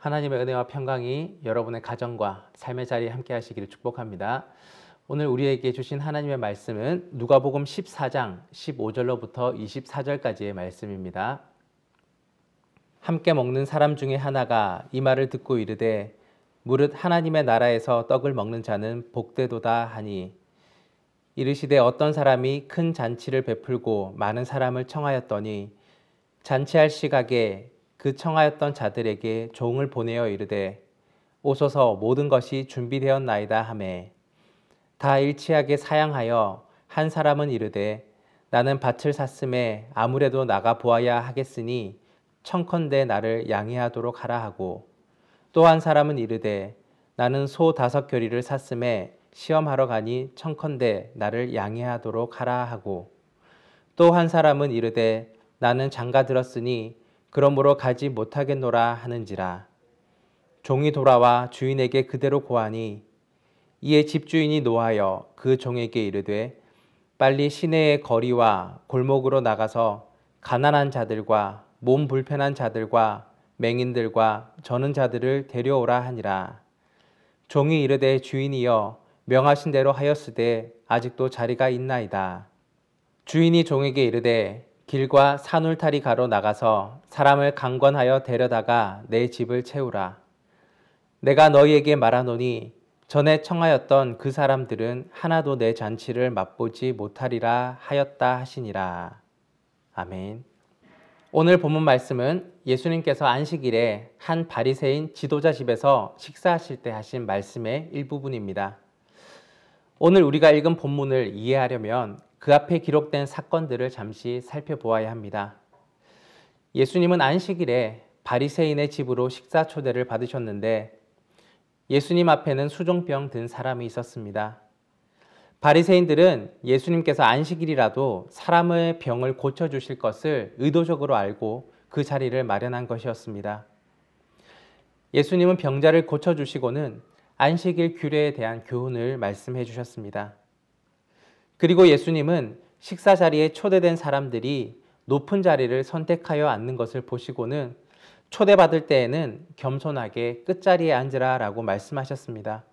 하나님의 은혜와 평강이 여러분의 가정과 삶의 자리에 함께 하시기를 축복합니다. 오늘 우리에게 주신 하나님의 말씀은 누가복음 14장 15절로부터 24절까지의 말씀입니다. 함께 먹는 사람 중에 하나가 이 말을 듣고 이르되 무릇 하나님의 나라에서 떡을 먹는 자는 복되도다 하니, 이르시되 어떤 사람이 큰 잔치를 베풀고 많은 사람을 청하였더니 잔치할 시각에 그 청하였던 자들에게 종을 보내어 이르되 오소서 모든 것이 준비되었나이다 하매, 다 일치하게 사양하여 한 사람은 이르되 나는 밭을 샀음에 아무래도 나가 보아야 하겠으니 청컨대 나를 양해하도록 하라 하고, 또 한 사람은 이르되 나는 소 5겨리를 샀음에 시험하러 가니 청컨대 나를 양해하도록 하라 하고, 또 한 사람은 이르되 나는 장가 들었으니 그러므로 가지 못하겠노라 하는지라. 종이 돌아와 주인에게 그대로 고하니, 이에 집주인이 노하여 그 종에게 이르되 빨리 시내의 거리와 골목으로 나가서 가난한 자들과 몸 불편한 자들과 맹인들과 저는 자들을 데려오라 하니라. 종이 이르되 주인이여 명하신 대로 하였으되 아직도 자리가 있나이다. 주인이 종에게 이르되 길과 산울타리 가로 나가서 사람을 강권하여 데려다가 내 집을 채우라. 내가 너희에게 말하노니 전에 청하였던 그 사람들은 하나도 내 잔치를 맛보지 못하리라 하였다 하시니라. 아멘. 오늘 본문 말씀은 예수님께서 안식일에 한 바리새인 지도자 집에서 식사하실 때 하신 말씀의 일부분입니다. 오늘 우리가 읽은 본문을 이해하려면 그 앞에 기록된 사건들을 잠시 살펴보아야 합니다. 예수님은 안식일에 바리새인의 집으로 식사 초대를 받으셨는데 예수님 앞에는 수종병 든 사람이 있었습니다. 바리새인들은 예수님께서 안식일이라도 사람의 병을 고쳐주실 것을 의도적으로 알고 그 자리를 마련한 것이었습니다. 예수님은 병자를 고쳐주시고는 안식일 규례에 대한 교훈을 말씀해 주셨습니다. 그리고 예수님은 식사 자리에 초대된 사람들이 높은 자리를 선택하여 앉는 것을 보시고는 초대받을 때에는 겸손하게 끝자리에 앉으라 라고 말씀하셨습니다.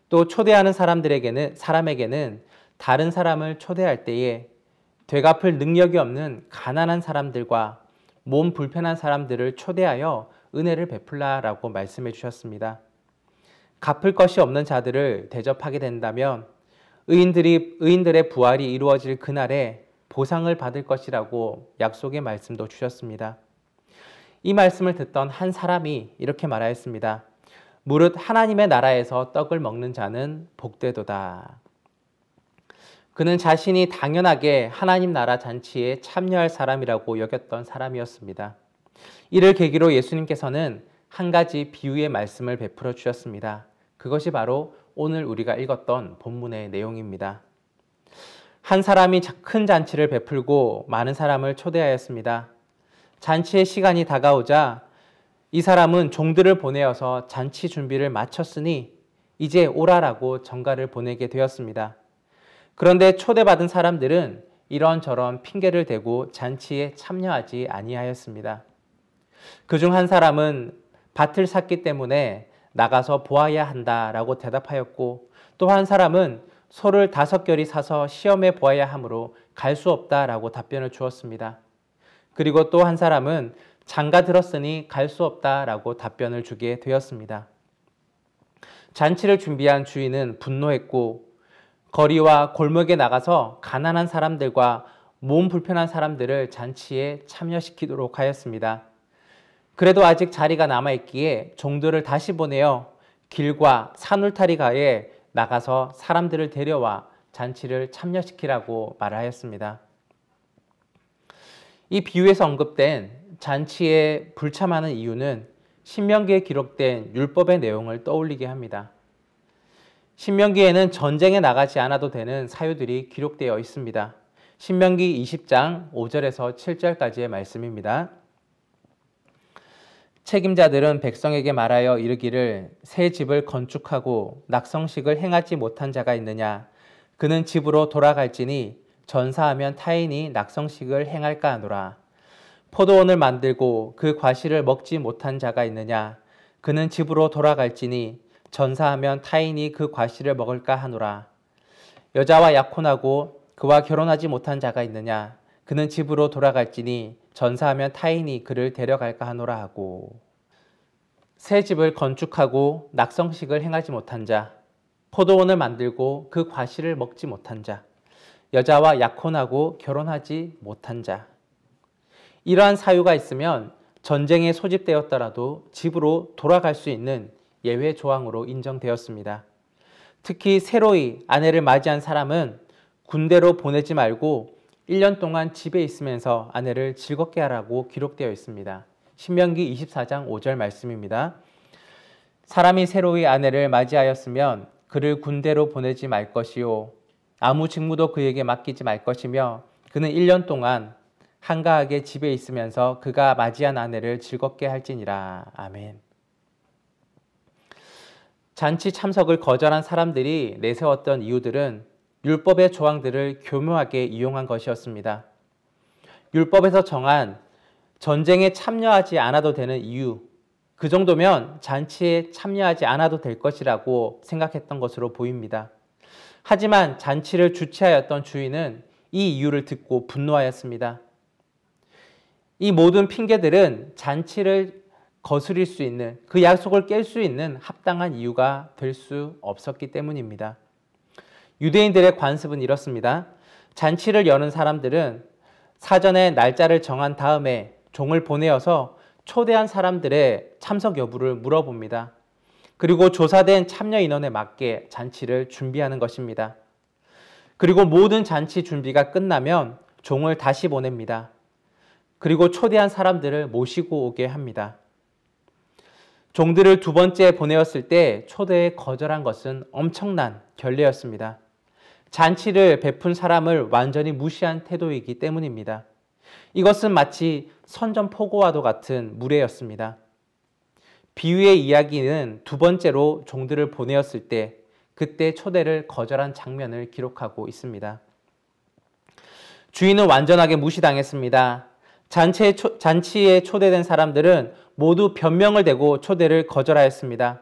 또 초대하는 사람에게는 다른 사람을 초대할 때에 되갚을 능력이 없는 가난한 사람들과 몸 불편한 사람들을 초대하여 은혜를 베풀라라고 말씀해 주셨습니다. 갚을 것이 없는 자들을 대접하게 된다면 의인들의 부활이 이루어질 그날에 보상을 받을 것이라고 약속의 말씀도 주셨습니다. 이 말씀을 듣던 한 사람이 이렇게 말하였습니다. 무릇 하나님의 나라에서 떡을 먹는 자는 복되도다. 그는 자신이 당연하게 하나님 나라 잔치에 참여할 사람이라고 여겼던 사람이었습니다. 이를 계기로 예수님께서는 한 가지 비유의 말씀을 베풀어 주셨습니다. 그것이 바로 오늘 우리가 읽었던 본문의 내용입니다. 한 사람이 큰 잔치를 베풀고 많은 사람을 초대하였습니다. 잔치의 시간이 다가오자 이 사람은 종들을 보내어서 잔치 준비를 마쳤으니 이제 오라라고 전가를 보내게 되었습니다. 그런데 초대받은 사람들은 이런저런 핑계를 대고 잔치에 참여하지 아니하였습니다. 그중 한 사람은 밭을 샀기 때문에 나가서 보아야 한다라고 대답하였고, 또 한 사람은 소를 5겨리 사서 시험해 보아야 하므로 갈 수 없다라고 답변을 주었습니다. 그리고 또 한 사람은 장가 들었으니 갈 수 없다라고 답변을 주게 되었습니다. 잔치를 준비한 주인은 분노했고 거리와 골목에 나가서 가난한 사람들과 몸 불편한 사람들을 잔치에 참여시키도록 하였습니다. 그래도 아직 자리가 남아있기에 종들을 다시 보내어 길과 산울타리가에 나가서 사람들을 데려와 잔치를 참여시키라고 말하였습니다. 이 비유에서 언급된 잔치에 불참하는 이유는 신명기에 기록된 율법의 내용을 떠올리게 합니다. 신명기에는 전쟁에 나가지 않아도 되는 사유들이 기록되어 있습니다. 신명기 20장 5절에서 7절까지의 말씀입니다. 책임자들은 백성에게 말하여 이르기를 새 집을 건축하고 낙성식을 행하지 못한 자가 있느냐? 그는 집으로 돌아갈지니 전사하면 타인이 낙성식을 행할까 하노라. 포도원을 만들고 그 과실을 먹지 못한 자가 있느냐? 그는 집으로 돌아갈지니 전사하면 타인이 그 과실을 먹을까 하노라. 여자와 약혼하고 그와 결혼하지 못한 자가 있느냐? 그는 집으로 돌아갈지니 전사하면 타인이 그를 데려갈까 하노라 하고. 새 집을 건축하고 낙성식을 행하지 못한 자, 포도원을 만들고 그 과실을 먹지 못한 자, 여자와 약혼하고 결혼하지 못한 자. 이러한 사유가 있으면 전쟁에 소집되었더라도 집으로 돌아갈 수 있는 예외 조항으로 인정되었습니다. 특히 새로이 아내를 맞이한 사람은 군대로 보내지 말고 1년 동안 집에 있으면서 아내를 즐겁게 하라고 기록되어 있습니다. 신명기 24장 5절 말씀입니다. 사람이 새로이 아내를 맞이하였으면 그를 군대로 보내지 말 것이요 아무 직무도 그에게 맡기지 말 것이며 그는 1년 동안 한가하게 집에 있으면서 그가 맞이한 아내를 즐겁게 할지니라. 아멘. 잔치 참석을 거절한 사람들이 내세웠던 이유들은 율법의 조항들을 교묘하게 이용한 것이었습니다. 율법에서 정한 전쟁에 참여하지 않아도 되는 이유, 그 정도면 잔치에 참여하지 않아도 될 것이라고 생각했던 것으로 보입니다. 하지만 잔치를 주최하였던 주인은 이 이유를 듣고 분노하였습니다. 이 모든 핑계들은 잔치를 거스릴 수 있는, 그 약속을 깰 수 있는 합당한 이유가 될 수 없었기 때문입니다. 유대인들의 관습은 이렇습니다. 잔치를 여는 사람들은 사전에 날짜를 정한 다음에 종을 보내어서 초대한 사람들의 참석 여부를 물어봅니다. 그리고 조사된 참여 인원에 맞게 잔치를 준비하는 것입니다. 그리고 모든 잔치 준비가 끝나면 종을 다시 보냅니다. 그리고 초대한 사람들을 모시고 오게 합니다. 종들을 두 번째 보내었을 때 초대에 거절한 것은 엄청난 결례였습니다. 잔치를 베푼 사람을 완전히 무시한 태도이기 때문입니다. 이것은 마치 선전포고와도 같은 무례였습니다. 비유의 이야기는 두 번째로 종들을 보내었을 때 그때 초대를 거절한 장면을 기록하고 있습니다. 주인은 완전하게 무시당했습니다. 잔치에 초대된 사람들은 모두 변명을 대고 초대를 거절하였습니다.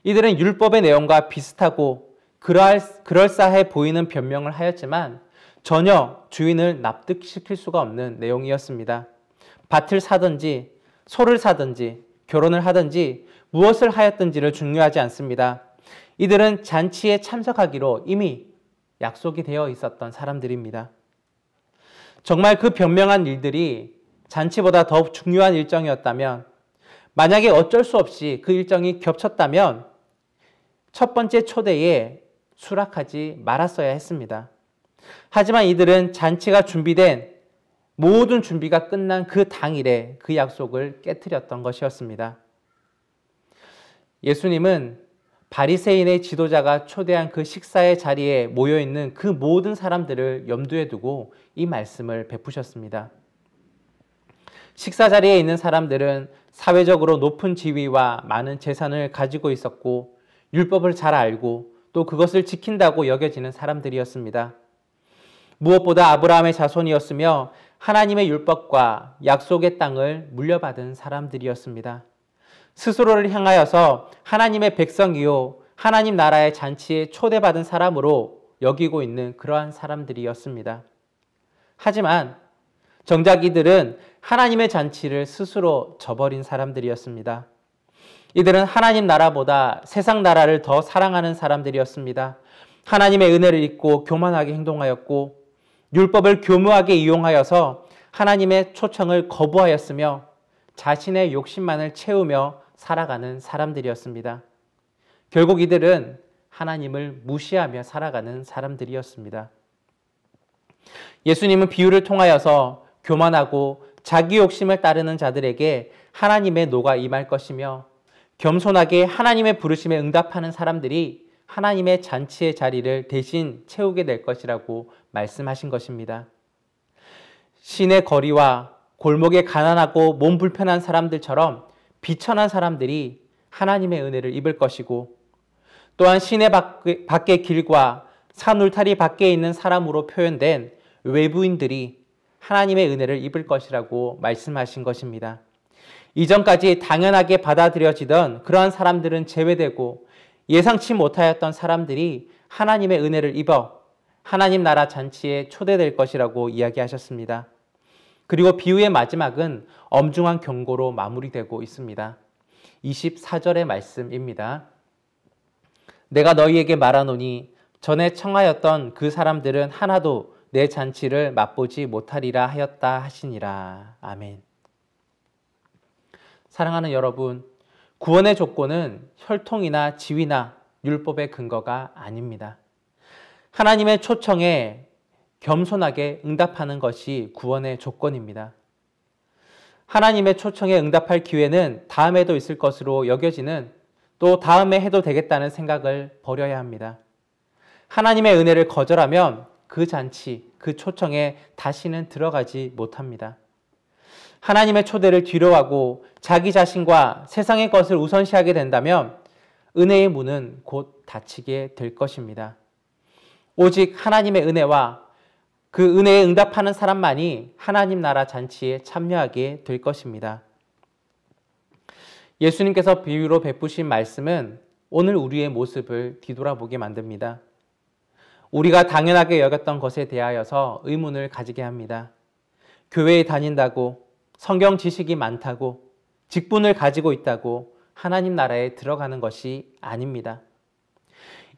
이들은 율법의 내용과 비슷하고 그럴싸해 보이는 변명을 하였지만 전혀 주인을 납득시킬 수가 없는 내용이었습니다. 밭을 사든지 소를 사든지 결혼을 하든지 무엇을 하였든지를 중요하지 않습니다. 이들은 잔치에 참석하기로 이미 약속이 되어 있었던 사람들입니다. 정말 그 변명한 일들이 잔치보다 더 중요한 일정이었다면, 만약에 어쩔 수 없이 그 일정이 겹쳤다면 첫 번째 초대에 수락하지 말았어야 했습니다. 하지만 이들은 잔치가 준비된 모든 준비가 끝난 그 당일에 그 약속을 깨트렸던 것이었습니다. 예수님은 바리새인의 지도자가 초대한 그 식사의 자리에 모여있는 그 모든 사람들을 염두에 두고 이 말씀을 베푸셨습니다. 식사 자리에 있는 사람들은 사회적으로 높은 지위와 많은 재산을 가지고 있었고 율법을 잘 알고 또 그것을 지킨다고 여겨지는 사람들이었습니다. 무엇보다 아브라함의 자손이었으며 하나님의 율법과 약속의 땅을 물려받은 사람들이었습니다. 스스로를 향하여서 하나님의 백성이요 하나님 나라의 잔치에 초대받은 사람으로 여기고 있는 그러한 사람들이었습니다. 하지만 정작 이들은 하나님의 잔치를 스스로 저버린 사람들이었습니다. 이들은 하나님 나라보다 세상 나라를 더 사랑하는 사람들이었습니다. 하나님의 은혜를 잊고 교만하게 행동하였고 율법을 교묘하게 이용하여서 하나님의 초청을 거부하였으며 자신의 욕심만을 채우며 살아가는 사람들이었습니다. 결국 이들은 하나님을 무시하며 살아가는 사람들이었습니다. 예수님은 비유를 통하여서 교만하고 자기 욕심을 따르는 자들에게 하나님의 노가 임할 것이며 겸손하게 하나님의 부르심에 응답하는 사람들이 하나님의 잔치의 자리를 대신 채우게 될 것이라고 말씀하신 것입니다. 시내 거리와 골목에 가난하고 몸 불편한 사람들처럼 비천한 사람들이 하나님의 은혜를 입을 것이고 또한 시내 밖의 길과 산 울타리 밖에 있는 사람으로 표현된 외부인들이 하나님의 은혜를 입을 것이라고 말씀하신 것입니다. 이전까지 당연하게 받아들여지던 그러한 사람들은 제외되고 예상치 못하였던 사람들이 하나님의 은혜를 입어 하나님 나라 잔치에 초대될 것이라고 이야기하셨습니다. 그리고 비유의 마지막은 엄중한 경고로 마무리되고 있습니다. 24절의 말씀입니다. 내가 너희에게 말하노니 전에 청하였던 그 사람들은 하나도 내 잔치를 맛보지 못하리라 하였다 하시니라. 아멘. 사랑하는 여러분, 구원의 조건은 혈통이나 지위나 율법의 근거가 아닙니다. 하나님의 초청에 겸손하게 응답하는 것이 구원의 조건입니다. 하나님의 초청에 응답할 기회는 다음에도 있을 것으로 여겨지는, 또 다음에 해도 되겠다는 생각을 버려야 합니다. 하나님의 은혜를 거절하면 그 잔치, 그 초청에 다시는 들어가지 못합니다. 하나님의 초대를 뒤로하고 자기 자신과 세상의 것을 우선시하게 된다면 은혜의 문은 곧 닫히게 될 것입니다. 오직 하나님의 은혜와 그 은혜에 응답하는 사람만이 하나님 나라 잔치에 참여하게 될 것입니다. 예수님께서 비유로 베푸신 말씀은 오늘 우리의 모습을 뒤돌아보게 만듭니다. 우리가 당연하게 여겼던 것에 대하여서 의문을 가지게 합니다. 교회에 다닌다고, 성경 지식이 많다고, 직분을 가지고 있다고 하나님 나라에 들어가는 것이 아닙니다.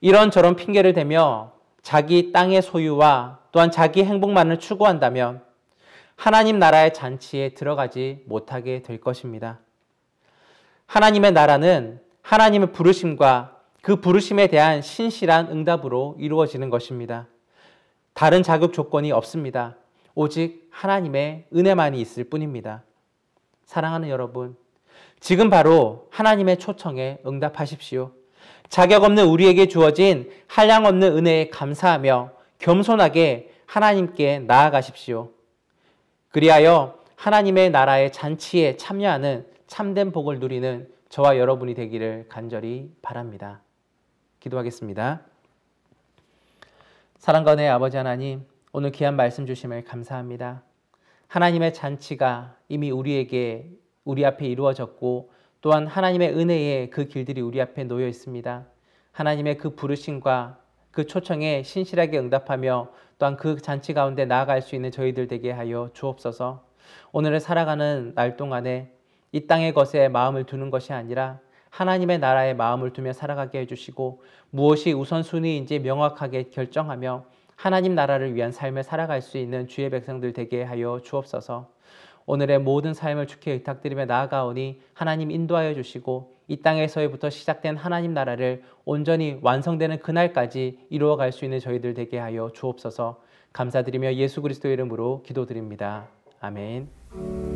이런저런 핑계를 대며 자기 땅의 소유와 또한 자기 행복만을 추구한다면 하나님 나라의 잔치에 들어가지 못하게 될 것입니다. 하나님의 나라는 하나님의 부르심과 그 부르심에 대한 신실한 응답으로 이루어지는 것입니다. 다른 자격 조건이 없습니다. 오직 하나님의 은혜만이 있을 뿐입니다. 사랑하는 여러분, 지금 바로 하나님의 초청에 응답하십시오. 자격 없는 우리에게 주어진 한량 없는 은혜에 감사하며 겸손하게 하나님께 나아가십시오. 그리하여 하나님의 나라의 잔치에 참여하는 참된 복을 누리는 저와 여러분이 되기를 간절히 바랍니다. 기도하겠습니다. 사랑과 은혜의 아버지 하나님, 오늘 귀한 말씀 주심을 감사합니다. 하나님의 잔치가 이미 우리 앞에 이루어졌고 또한 하나님의 은혜의 그 길들이 우리 앞에 놓여 있습니다. 하나님의 그 부르심과 그 초청에 신실하게 응답하며 또한 그 잔치 가운데 나아갈 수 있는 저희들 되게 하여 주옵소서. 오늘을 살아가는 날 동안에 이 땅의 것에 마음을 두는 것이 아니라 하나님의 나라에 마음을 두며 살아가게 해주시고 무엇이 우선순위인지 명확하게 결정하며 하나님 나라를 위한 삶을 살아갈 수 있는 주의 백성들 되게 하여 주옵소서. 오늘의 모든 삶을 주께 의탁드리며 나아가오니 하나님 인도하여 주시고 이 땅에서부터 시작된 하나님 나라를 온전히 완성되는 그날까지 이루어갈 수 있는 저희들 되게 하여 주옵소서. 감사드리며 예수 그리스도의 이름으로 기도드립니다. 아멘.